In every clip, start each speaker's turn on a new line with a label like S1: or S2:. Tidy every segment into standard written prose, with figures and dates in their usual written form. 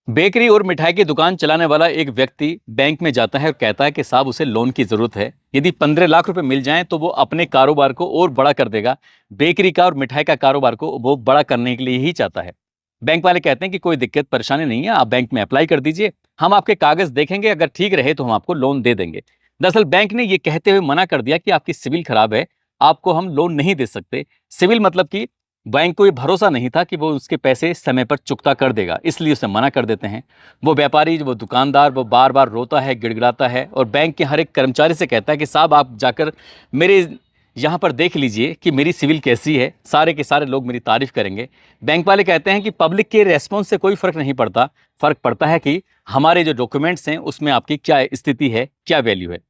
S1: Bakery और मिठाई की दुकान चलाने वाला एक व्यक्ति बैंक में जाता है और कहता है कि साहब उसे लोन की जरूरत है। यदि 15 लाख रुपए मिल जाएं तो वो अपने कारोबार को और बड़ा कर देगा। बेकरी का और मिठाई का कारोबार को वो बड़ा करने के लिए ही चाहता है। बैंक वाले कहते हैं कि कोई दिक्कत परेशानी नहीं है, आप बैंक में अप्लाई कर दीजिए, हम आपके कागज देखेंगे, अगर ठीक रहे तो हम आपको लोन दे देंगे। दरअसल बैंक ने ये कहते हुए मना कर दिया कि आपकी सिविल खराब है, आपको हम लोन नहीं दे सकते। सिविल मतलब कि बैंक को ये भरोसा नहीं था कि वो उसके पैसे समय पर चुकता कर देगा, इसलिए उसे मना कर देते हैं। वो व्यापारी, वो दुकानदार, वो बार बार रोता है, गिड़गिड़ाता है और बैंक के हर एक कर्मचारी से कहता है कि साहब आप जाकर मेरे यहाँ पर देख लीजिए कि मेरी सिविल कैसी है, सारे के सारे लोग मेरी तारीफ करेंगे। बैंक वाले कहते हैं कि पब्लिक के रेस्पॉन्स से कोई फर्क नहीं पड़ता, फर्क पड़ता है कि हमारे जो डॉक्यूमेंट्स हैं उसमें आपकी क्या स्थिति है, क्या वैल्यू है।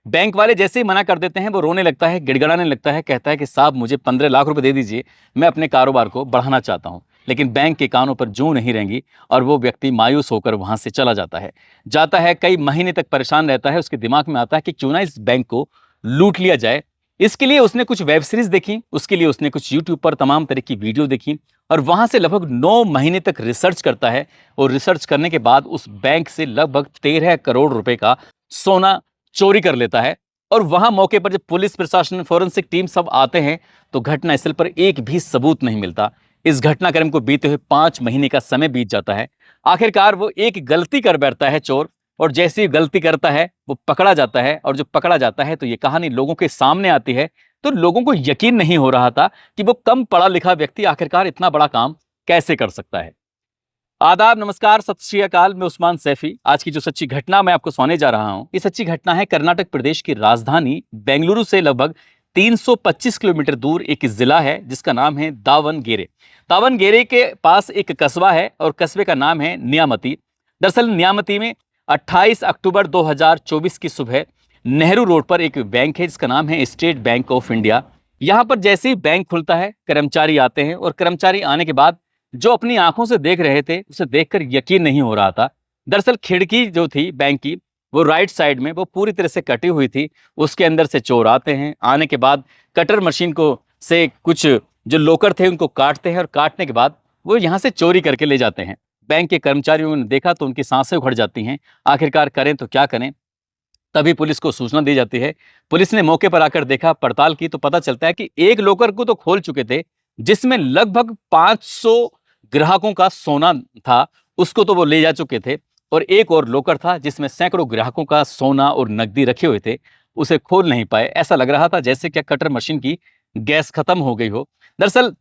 S1: बैंक वाले जैसे ही मना कर देते हैं वो रोने लगता है, गिड़गिड़ाने लगता है, कहता है कि साहब मुझे 15 लाख रुपए दे दीजिए, मैं अपने कारोबार को बढ़ाना चाहता हूं। लेकिन बैंक के कानों पर जूं नहीं रहेंगी और वो व्यक्ति मायूस होकर वहां से चला जाता है। कई महीने तक परेशान रहता है। उसके दिमाग में आता है कि क्यों ना इस बैंक को लूट लिया जाए। इसके लिए उसने कुछ वेब सीरीज देखी, उसके लिए उसने कुछ यूट्यूब पर तमाम तरह की वीडियो देखी और वहां से लगभग 9 महीने तक रिसर्च करता है। और रिसर्च करने के बाद उस बैंक से लगभग 13 करोड़ रुपए का सोना चोरी कर लेता है। और वहां मौके पर जब पुलिस प्रशासन, फोरेंसिक टीम सब आते हैं तो घटनास्थल पर एक भी सबूत नहीं मिलता। इस घटनाक्रम को बीते हुए 5 महीने का समय बीत जाता है। आखिरकार वो एक गलती कर बैठता है चोर, और जैसी ही गलती करता है वो पकड़ा जाता है। और जब पकड़ा जाता है तो ये कहानी लोगों के सामने आती है तो लोगों को यकीन नहीं हो रहा था कि वो कम पढ़ा लिखा व्यक्ति आखिरकार इतना बड़ा काम कैसे कर सकता है। आदाब, नमस्कार, सत श्री अकाल। मैं उस्मान सैफी। आज की जो सच्ची घटना मैं आपको सुनाने जा रहा हूं, ये सच्ची घटना है कर्नाटक प्रदेश की राजधानी बेंगलुरु से लगभग 325 किलोमीटर दूर एक जिला है जिसका नाम है दावनगेरे। दावनगेरे के पास एक कस्बा है और कस्बे का नाम है न्यामती। दरअसल न्यामती में 28 अक्टूबर 2024 की सुबह नेहरू रोड पर एक बैंक है जिसका नाम है स्टेट बैंक ऑफ इंडिया। यहां पर जैसे ही बैंक खुलता है कर्मचारी आते हैं और कर्मचारी आने के बाद जो अपनी आंखों से देख रहे थे उसे देखकर यकीन नहीं हो रहा था। दरअसल खिड़की जो थी बैंक की, वो राइट साइड में वो पूरी तरह से कटी हुई थी। उसके अंदर से चोर आते हैं, आने के बाद कटर मशीन को से कुछ जो लोकर थे उनको काटते हैं और काटने के बाद वो यहाँ से चोरी करके ले जाते हैं। बैंक के कर्मचारियों ने देखा तो उनकी सांसें उखड़ जाती हैं। आखिरकार करें तो क्या करें। तभी पुलिस को सूचना दी जाती है। पुलिस ने मौके पर आकर देखा, पड़ताल की तो पता चलता है कि एक लोकर को तो खोल चुके थे जिसमें लगभग 500 ग्राहकों का सोना था, उसको तो वो ले जा चुके थे। और एक और लोकर था जिसमें सैकड़ों ग्राहकों का सोना और नकदी रखे हुए थे, उसे खोल नहीं पाए। ऐसा लग रहा था जैसे क्या कटर मशीन की गैस खत्म हो गई हो। दरअसल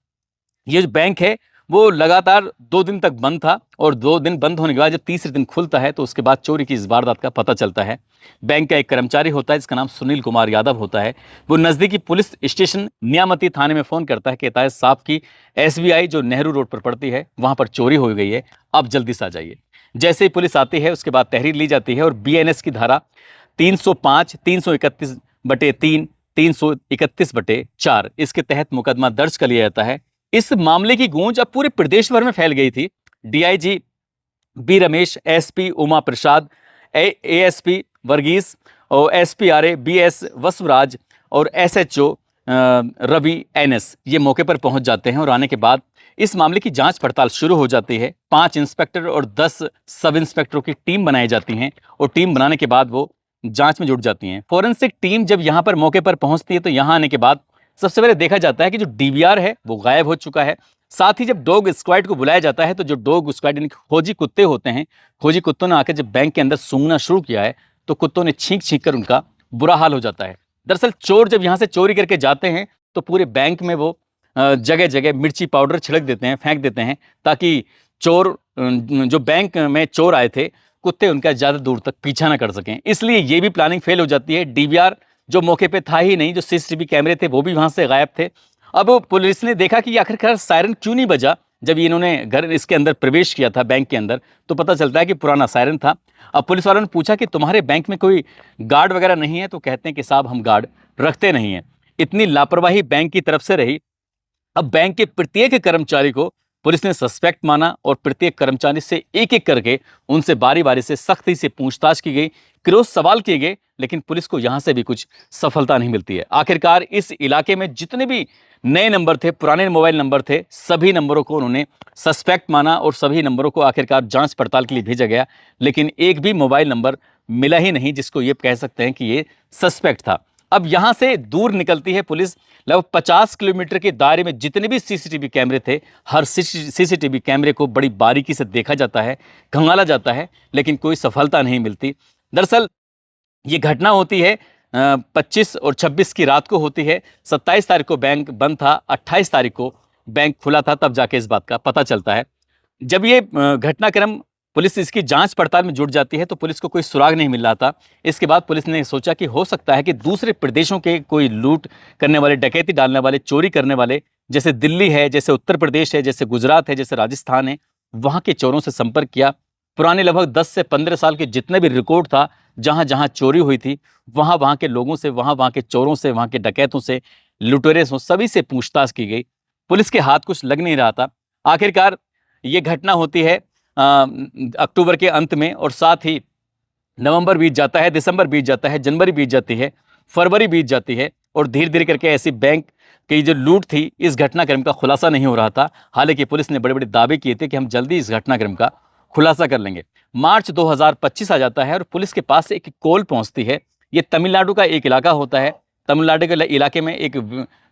S1: ये जो बैंक है वो लगातार 2 दिन तक बंद था और 2 दिन बंद होने के बाद जब तीसरे दिन खुलता है तो उसके बाद चोरी की इस वारदात का पता चलता है। बैंक का एक कर्मचारी होता है जिसका नाम सुनील कुमार यादव होता है। वो नजदीकी पुलिस स्टेशन न्यामती थाने में फोन करता है कि कहता है साहब की एसबीआई जो नेहरू रोड पर पड़ती है वहां पर चोरी हो गई है, आप जल्दी से आ जाइए। जैसे ही पुलिस आती है उसके बाद तहरीर ली जाती है और बीएनएस की धारा 305, 331/3, 331/4 इसके तहत मुकदमा दर्ज कर लिया जाता है। इस मामले की गूंज अब पूरे प्रदेश भर में फैल गई थी। DIG B Ramesh, SP Uma Prasad, ASP Varghese और एसपीआरए बीएस वसुराज और एसएचओ रवि एनएस ये मौके पर पहुंच जाते हैं। और आने के बाद इस मामले की जांच पड़ताल शुरू हो जाती है। 5 इंस्पेक्टर और 10 सब इंस्पेक्टरों की टीम बनाई जाती हैं और टीम बनाने के बाद वो जांच में जुट जाती हैं। फॉरेंसिक टीम जब यहाँ पर मौके पर पहुंचती है तो यहाँ आने के बाद सबसे पहले देखा जाता है कि जो डीवीआर है वो गायब हो चुका है। साथ ही जब डॉग स्क्वाड को बुलाया जाता है तो जो डॉग स्क्वाड यानी खोजी कुत्ते होते हैं, खोजी कुत्तों ने आकर जब बैंक के अंदर सूंघना शुरू किया है तो कुत्तों ने छींक छींक कर उनका बुरा हाल हो जाता है। दरअसल चोर जब यहाँ से चोरी करके जाते हैं तो पूरे बैंक में वो जगह जगह मिर्ची पाउडर छिड़क देते हैं, फेंक देते हैं, ताकि चोर जो बैंक में चोर आए थे कुत्ते उनका ज़्यादा दूर तक पीछा ना कर सकें। इसलिए ये भी प्लानिंग फेल हो जाती है। डीवीआर जो मौके पे था ही नहीं, जो सीसीटीवी कैमरे थे वो भी वहां से गायब थे। अब पुलिस ने देखा कि आखिरकार सायरन क्यों नहीं बजा। जब इन्होंने घर इसके अंदर प्रवेश किया था बैंक के अंदर तो पता चलता है कि पुराना सायरन था। अब पुलिस वालों ने पूछा कि तुम्हारे बैंक में कोई गार्ड वगैरह नहीं है, तो कहते हैं कि साहब हम गार्ड रखते नहीं हैं। इतनी लापरवाही बैंक की तरफ से रही। अब बैंक के प्रत्येक कर्मचारी को पुलिस ने सस्पेक्ट माना और प्रत्येक कर्मचारी से एक एक करके उनसे बारी बारी से सख्ती से पूछताछ की गई, क्रोस सवाल किए गए, लेकिन पुलिस को यहां से भी कुछ सफलता नहीं मिलती है। आखिरकार इस इलाके में जितने भी नए नंबर थे, पुराने मोबाइल नंबर थे, सभी नंबरों को उन्होंने सस्पेक्ट माना और सभी नंबरों को आखिरकार जांच पड़ताल के लिए भेजा गया, लेकिन एक भी मोबाइल नंबर मिला ही नहीं जिसको ये कह सकते हैं कि ये सस्पेक्ट था। अब यहां से दूर निकलती है पुलिस, लगभग 50 किलोमीटर के दायरे में जितने भी सीसीटीवी कैमरे थे, हर सीसीटीवी कैमरे को बड़ी बारीकी से देखा जाता है, खंगाला जाता है, लेकिन कोई सफलता नहीं मिलती। दरअसल ये घटना होती है 25 और 26 की रात को होती है। 27 तारीख को बैंक बंद था, 28 तारीख को बैंक खुला था, तब जाके इस बात का पता चलता है। जब ये घटनाक्रम पुलिस इसकी जांच पड़ताल में जुट जाती है तो पुलिस को कोई सुराग नहीं मिल रहा था। इसके बाद पुलिस ने सोचा कि हो सकता है कि दूसरे प्रदेशों के कोई लूट करने वाले, डकैती डालने वाले, चोरी करने वाले, जैसे दिल्ली है, जैसे उत्तर प्रदेश है, जैसे गुजरात है, जैसे राजस्थान है, वहाँ के चोरों से संपर्क किया। पुराने लगभग 10 से 15 साल के जितने भी रिकॉर्ड था, जहाँ जहाँ चोरी हुई थी, वहाँ के लोगों से, वहाँ के चोरों से, वहाँ के डकैतों से, लुटेरे से, सभी से पूछताछ की गई। पुलिस के हाथ कुछ लग नहीं रहा था। आखिरकार ये घटना होती है अक्टूबर के अंत में, और साथ ही नवंबर बीत जाता है, दिसंबर बीत जाता है, जनवरी बीत जाती है, फरवरी बीत जाती है, और धीरे धीरे करके ऐसी बैंक की जो लूट थी, इस घटनाक्रम का खुलासा नहीं हो रहा था। हालांकि पुलिस ने बड़े बड़े दावे किए थे कि हम जल्दी इस घटनाक्रम का खुलासा कर लेंगे। मार्च 2025 आ जाता है और पुलिस के पास एक कॉल पहुंचती है। ये तमिलनाडु का एक इलाका होता है। तमिलनाडु के इलाके में एक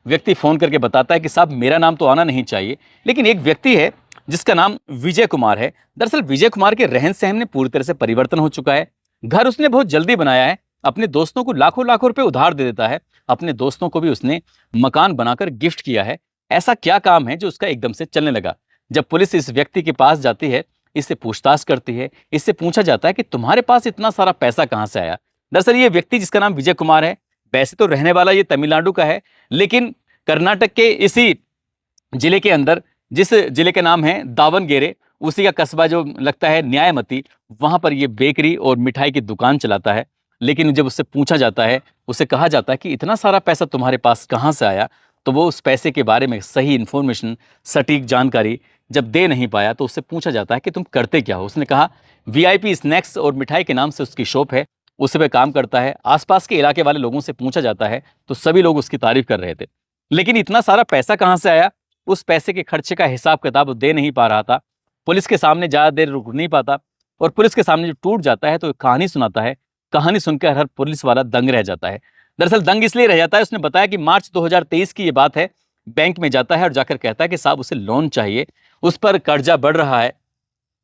S1: व्यक्ति फ़ोन करके बताता है कि साहब मेरा नाम तो आना नहीं चाहिए, लेकिन एक व्यक्ति है जिसका नाम विजय कुमार है। दरअसल विजय कुमार के रहन सहन में पूरी तरह से परिवर्तन हो चुका है। घर उसने बहुत जल्दी बनाया है, अपने दोस्तों को लाखों लाखों रुपए उधार दे देता है, अपने दोस्तों को भी उसने मकान बनाकर गिफ्ट किया है। ऐसा क्या काम है जो उसका एकदम से चलने लगा? जब पुलिस इस व्यक्ति के पास जाती है, इससे पूछताछ करती है, इससे पूछा जाता है कि तुम्हारे पास इतना सारा पैसा कहाँ से आया? दरअसल ये व्यक्ति जिसका नाम विजय कुमार है, वैसे तो रहने वाला ये तमिलनाडु का है, लेकिन कर्नाटक के इसी जिले के अंदर, जिस जिले का नाम है दावणगेरे, उसी का कस्बा जो लगता है न्यायमती, वहां पर ये बेकरी और मिठाई की दुकान चलाता है। लेकिन जब उससे पूछा जाता है, उसे कहा जाता है कि इतना सारा पैसा तुम्हारे पास कहाँ से आया, तो वो उस पैसे के बारे में सही इन्फॉर्मेशन, सटीक जानकारी जब दे नहीं पाया, तो उससे पूछा जाता है कि तुम करते क्या हो। उसने कहा वीआईपी स्नैक्स और मिठाई के नाम से उसकी शॉप है, उस पर काम करता है। आसपास के इलाके वाले लोगों से पूछा जाता है तो सभी लोग उसकी तारीफ कर रहे थे, लेकिन इतना सारा पैसा कहाँ से आया, उस पैसे के खर्चे का हिसाब किताब दे नहीं पा रहा था। पुलिस के सामने ज़्यादा देर रुक नहीं पाता, और पुलिस के सामने जब टूट जाता है तो कहानी सुनाता है। कहानी सुनकर हर पुलिस वाला दंग रह जाता है। दरअसल दंग इसलिए रह जाता है, उसने बताया कि मार्च 2023 की ये बात है। बैंक में जाता है और जाकर कहता है कि साहब उसे लोन चाहिए, उस पर कर्जा बढ़ रहा है,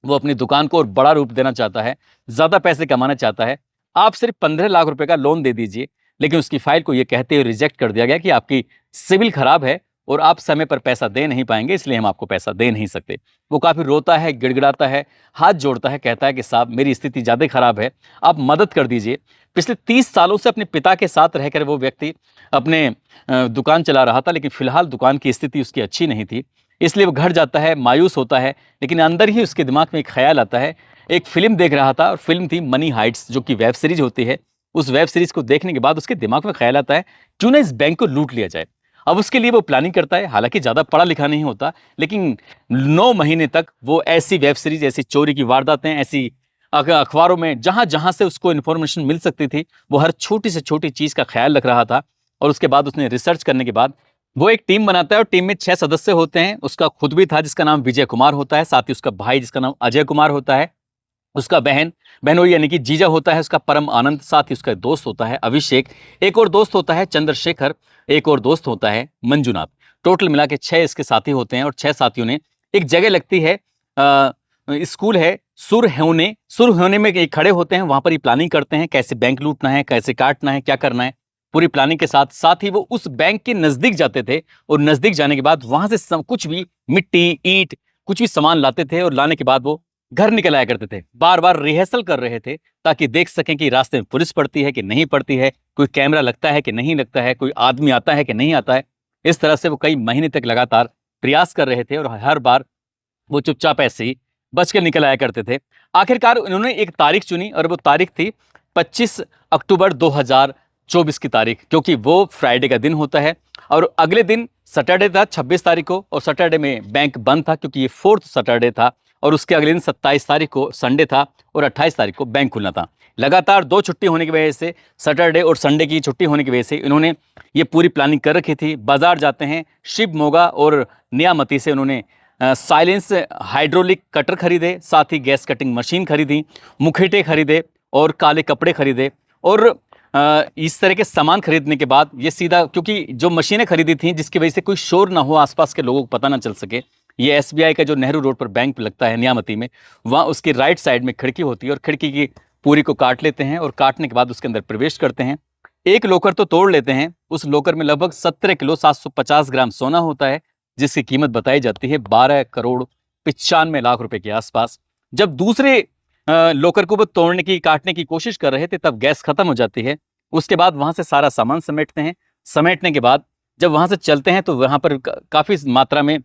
S1: वो अपनी दुकान को और बड़ा रूप देना चाहता है, ज़्यादा पैसे कमाना चाहता है, आप सिर्फ 15 लाख रुपए का लोन दे दीजिए। लेकिन उसकी फाइल को ये कहते हुए रिजेक्ट कर दिया गया कि आपकी सिविल खराब है और आप समय पर पैसा दे नहीं पाएंगे, इसलिए हम आपको पैसा दे नहीं सकते। वो काफ़ी रोता है, गिड़गिड़ाता है, हाथ जोड़ता है, कहता है कि साहब मेरी स्थिति ज़्यादा खराब है, आप मदद कर दीजिए। पिछले 30 सालों से अपने पिता के साथ रहकर वो व्यक्ति अपने दुकान चला रहा था, लेकिन फिलहाल दुकान की स्थिति उसकी अच्छी नहीं थी, इसलिए वो घर जाता है, मायूस होता है। लेकिन अंदर ही उसके दिमाग में एक ख्याल आता है। एक फिल्म देख रहा था और फिल्म थी मनी हाइट्स, जो कि वेब सीरीज होती है। उस वेब सीरीज को देखने के बाद उसके दिमाग में ख्याल आता है क्यों ना इस बैंक को लूट लिया जाए। अब उसके लिए वो प्लानिंग करता है। हालांकि ज़्यादा पढ़ा लिखा नहीं होता, लेकिन 9 महीने तक वो ऐसी वेब सीरीज, ऐसी चोरी की वारदातें, ऐसी अखबारों में जहां जहां से उसको इन्फॉर्मेशन मिल सकती थी, वो हर छोटी से छोटी चीज़ का ख्याल रख रहा था। और उसके बाद उसने रिसर्च करने के बाद वो एक टीम बनाता है, और टीम में 6 सदस्य होते हैं। उसका खुद भी था जिसका नाम विजय कुमार होता है, साथ ही उसका भाई जिसका नाम अजय कुमार होता है, उसका बहनोई यानी कि जीजा होता है उसका परम आनंद, साथ ही उसका दोस्त होता है अभिषेक, एक और दोस्त होता है चंद्रशेखर, एक और दोस्त होता है मंजुनाथ। टोटल मिला के 6 इसके साथी होते हैं। और 6 साथियों ने एक जगह लगती है, स्कूल है सुरहोने में एक खड़े होते हैं। वहां पर ये प्लानिंग करते हैं कैसे बैंक लूटना है, कैसे काटना है, क्या करना है। पूरी प्लानिंग के साथ साथ ही वो उस बैंक के नजदीक जाते थे, और नजदीक जाने के बाद वहां से कुछ भी मिट्टी, ईंट, कुछ भी सामान लाते थे, और लाने के बाद वो घर निकल आया करते थे। बार बार रिहर्सल कर रहे थे ताकि देख सकें कि रास्ते में पुलिस पड़ती है कि नहीं पड़ती है, कोई कैमरा लगता है कि नहीं लगता है, कोई आदमी आता है कि नहीं आता है। इस तरह से वो कई महीने तक लगातार प्रयास कर रहे थे, और हर बार वो चुपचाप ऐसे ही बच के निकल आया करते थे। आखिरकार उन्होंने एक तारीख चुनी, और वो तारीख थी 25 अक्टूबर 24 की तारीख, क्योंकि वो फ्राइडे का दिन होता है और अगले दिन सैटरडे था 26 तारीख को, और सैटरडे में बैंक बंद था क्योंकि ये फोर्थ सैटरडे था, और उसके अगले दिन 27 तारीख को संडे था और 28 तारीख को बैंक खुलना था। लगातार 2 छुट्टी होने की वजह से, सैटरडे और संडे की छुट्टी होने की वजह से इन्होंने ये पूरी प्लानिंग कर रखी थी। बाजार जाते हैं, शिव मोगा और नियामती से उन्होंने साइलेंस हाइड्रोलिक कटर खरीदे, साथ ही गैस कटिंग मशीन खरीदी, मुखेटे खरीदे और काले कपड़े खरीदे। और इस तरह के सामान खरीदने के बाद ये सीधा, क्योंकि जो मशीनें खरीदी थी जिसकी वजह से कोई शोर ना हो, आसपास के लोगों को पता ना चल सके, ये एसबीआई का जो नेहरू रोड पर बैंक लगता है नियामती में, वहाँ उसकी राइट साइड में खिड़की होती है और खिड़की की पूरी को काट लेते हैं और काटने के बाद उसके अंदर प्रवेश करते हैं। एक लोकर तो तोड़ लेते हैं। उस लोकर में लगभग 17 किलो 750 ग्राम सोना होता है, जिसकी कीमत बताई जाती है 12 करोड़ 95 लाख रुपए के आसपास। जब दूसरे लोकर को वो तोड़ने की, काटने की कोशिश कर रहे थे, तब गैस खत्म हो जाती है। उसके बाद वहां से सारा सामान समेटते हैं। समेटने के बाद जब वहां से चलते हैं तो वहां पर काफी मात्रा में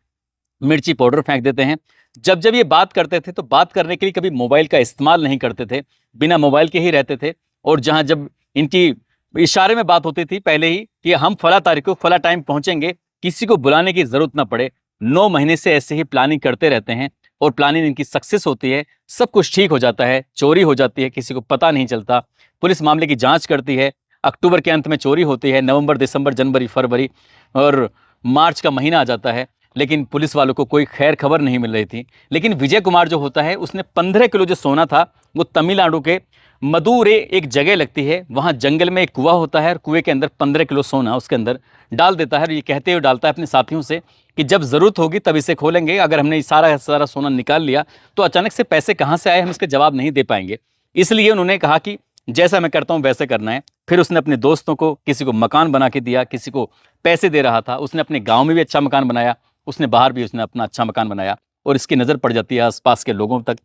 S1: मिर्ची पाउडर फेंक देते हैं। जब जब ये बात करते थे तो बात करने के लिए कभी मोबाइल का इस्तेमाल नहीं करते थे, बिना मोबाइल के ही रहते थे। और जहां जब इनकी इशारे में बात होती थी पहले ही कि हम फला तारीख को फला टाइम पहुंचेंगे, किसी को बुलाने की जरूरत ना पड़े, 9 महीने से ऐसे ही प्लानिंग करते रहते हैं और प्लानिंग इनकी सक्सेस होती है। सब कुछ ठीक हो जाता है, चोरी हो जाती है, किसी को पता नहीं चलता। पुलिस मामले की जांच करती है। अक्टूबर के अंत में चोरी होती है, नवंबर, दिसंबर, जनवरी, फरवरी और मार्च का महीना आ जाता है, लेकिन पुलिस वालों को कोई खैर खबर नहीं मिल रही थी। लेकिन विजय कुमार जो होता है, उसने 15 किलो जो सोना था वो तमिलनाडु के मदुरै एक जगह लगती है, वहाँ जंगल में एक कुआं होता है और कुएं के अंदर 15 किलो सोना उसके अंदर डाल देता है। और ये कहते हुए डालता है अपने साथियों से कि जब ज़रूरत होगी तब इसे खोलेंगे, अगर हमने सारा सारा सोना निकाल लिया तो अचानक से पैसे कहाँ से आए, हम इसके जवाब नहीं दे पाएंगे। इसलिए उन्होंने कहा कि जैसा मैं करता हूँ वैसे करना है। फिर उसने अपने दोस्तों को, किसी को मकान बना के दिया, किसी को पैसे दे रहा था। उसने अपने गाँव में भी अच्छा मकान बनाया, उसने बाहर भी उसने अपना अच्छा मकान बनाया और इसकी नज़र पड़ जाती है आसपास के लोगों तक।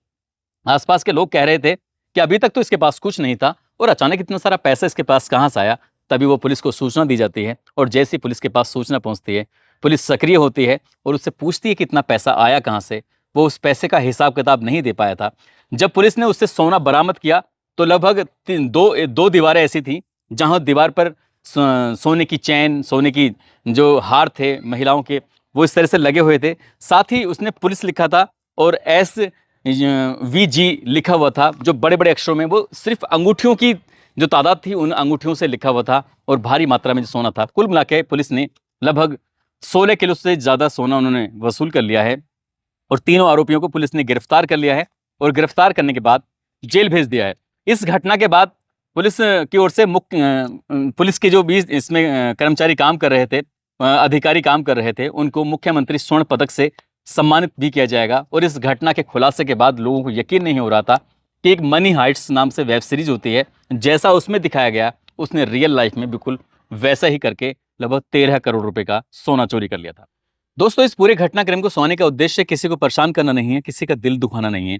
S1: आसपास के लोग कह रहे थे कि अभी तक तो इसके पास कुछ नहीं था और अचानक इतना सारा पैसा इसके पास कहाँ से आया। तभी वो पुलिस को सूचना दी जाती है और जैसे ही पुलिस के पास सूचना पहुंचती है, पुलिस सक्रिय होती है और उससे पूछती है कि इतना पैसा आया कहाँ से। वो उस पैसे का हिसाब किताब नहीं दे पाया था। जब पुलिस ने उससे सोना बरामद किया तो लगभग दो दीवारें ऐसी थी जहाँ दीवार पर सोने की चैन, सोने की जो हार थे महिलाओं के, वो इस तरह से लगे हुए थे। साथ ही उसने पुलिस लिखा था और SVG लिखा हुआ था, जो बड़े बड़े अक्षरों में, वो सिर्फ अंगूठियों की जो तादाद थी उन अंगूठियों से लिखा हुआ था और भारी मात्रा में जो सोना था। कुल मिला के पुलिस ने लगभग 16 किलो से ज़्यादा सोना उन्होंने वसूल कर लिया है और तीनों आरोपियों को पुलिस ने गिरफ्तार कर लिया है और गिरफ्तार करने के बाद जेल भेज दिया है। इस घटना के बाद पुलिस की ओर से पुलिस के जो भी इसमें कर्मचारी काम कर रहे थे, अधिकारी काम कर रहे थे, उनको मुख्यमंत्री स्वर्ण पदक से सम्मानित भी किया जाएगा। और इस घटना के खुलासे के बाद लोगों को यकीन नहीं हो रहा था कि एक मनी हाइट्स नाम से वेब सीरीज होती है, जैसा उसमें दिखाया गया उसने रियल लाइफ में बिल्कुल वैसा ही करके लगभग 13 करोड़ रुपए का सोना चोरी कर लिया था। दोस्तों, इस पूरे घटनाक्रम को सुनाने का उद्देश्य किसी को परेशान करना नहीं है, किसी का दिल दुखाना नहीं है,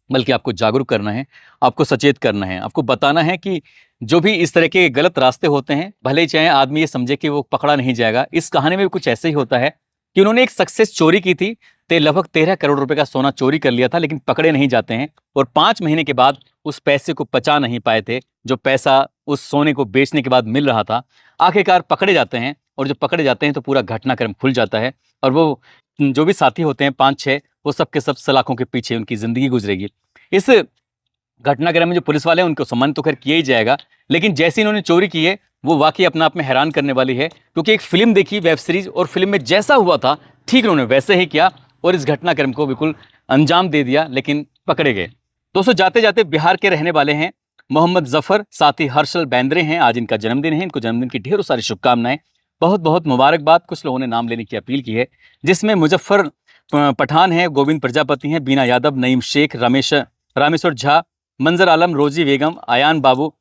S1: बल्कि आपको जागरूक करना है, आपको सचेत करना है, आपको बताना है कि जो भी इस तरह के गलत रास्ते होते हैं, भले ही चाहे आदमी ये समझे कि वो पकड़ा नहीं जाएगा। इस कहानी में भी कुछ ऐसे ही होता है कि उन्होंने एक सक्सेस चोरी की थी, तो लगभग 13 करोड़ रुपए का सोना चोरी कर लिया था, लेकिन पकड़े नहीं जाते हैं और 5 महीने के बाद उस पैसे को पचा नहीं पाए थे, जो पैसा उस सोने को बेचने के बाद मिल रहा था। आखिरकार पकड़े जाते हैं और जब पकड़े जाते हैं तो पूरा घटनाक्रम खुल जाता है और वो जो भी साथी होते हैं 5-6, वो सब के सब सलाखों के पीछे उनकी जिंदगी गुजरेगी। इस घटनाक्रम में जो पुलिस वाले हैं उनको सम्मान तो खैर किया ही जाएगा, लेकिन जैसे इन्होंने चोरी की है वो वाकई अपने आप में हैरान करने वाली है, क्योंकि एक फिल्म देखी, वेब सीरीज, और फिल्म में जैसा हुआ था ठीक उन्होंने वैसे ही किया और इस घटनाक्रम को बिल्कुल अंजाम दे दिया, लेकिन पकड़े गए। दोस्तों, जाते जाते बिहार के रहने वाले हैं मोहम्मद जफर, साथ ही हर्षल बेंद्रे हैं, आज इनका जन्मदिन है। इनको जन्मदिन की ढेरों सारी शुभकामनाएं, बहुत बहुत मुबारकबाद। कुछ लोगों ने नाम लेने की अपील की है, जिसमें मुजफ्फर पठान है, गोविंद प्रजापति हैं, बीना यादव, नईम शेख, रामेश्वर झा, मंजर आलम, रोजी बेगम, आयान बाबू,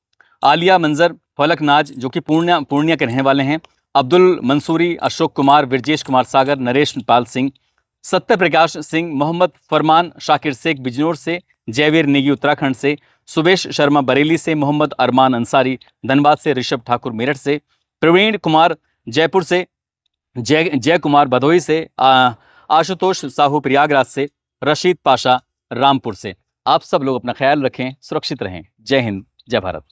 S1: आलिया मंजर, फलक नाज जो कि पूर्णिया के रहने वाले हैं, अब्दुल मंसूरी, अशोक कुमार, विरजेश कुमार सागर, नरेश पाल सिंह, सत्य प्रकाश सिंह, मोहम्मद फरमान, शाकिर शेख बिजनौर से, जयवीर नेगी उत्तराखंड से, सुबेश शर्मा बरेली से, मोहम्मद अरमान अंसारी धनबाद से, ऋषभ ठाकुर मेरठ से, प्रवीण कुमार जयपुर से, जय कुमार भदोही से, आशुतोष साहू प्रयागराज से, रशीद पाशा रामपुर से। आप सब लोग अपना ख्याल रखें, सुरक्षित रहें। जय हिंद, जय भारत।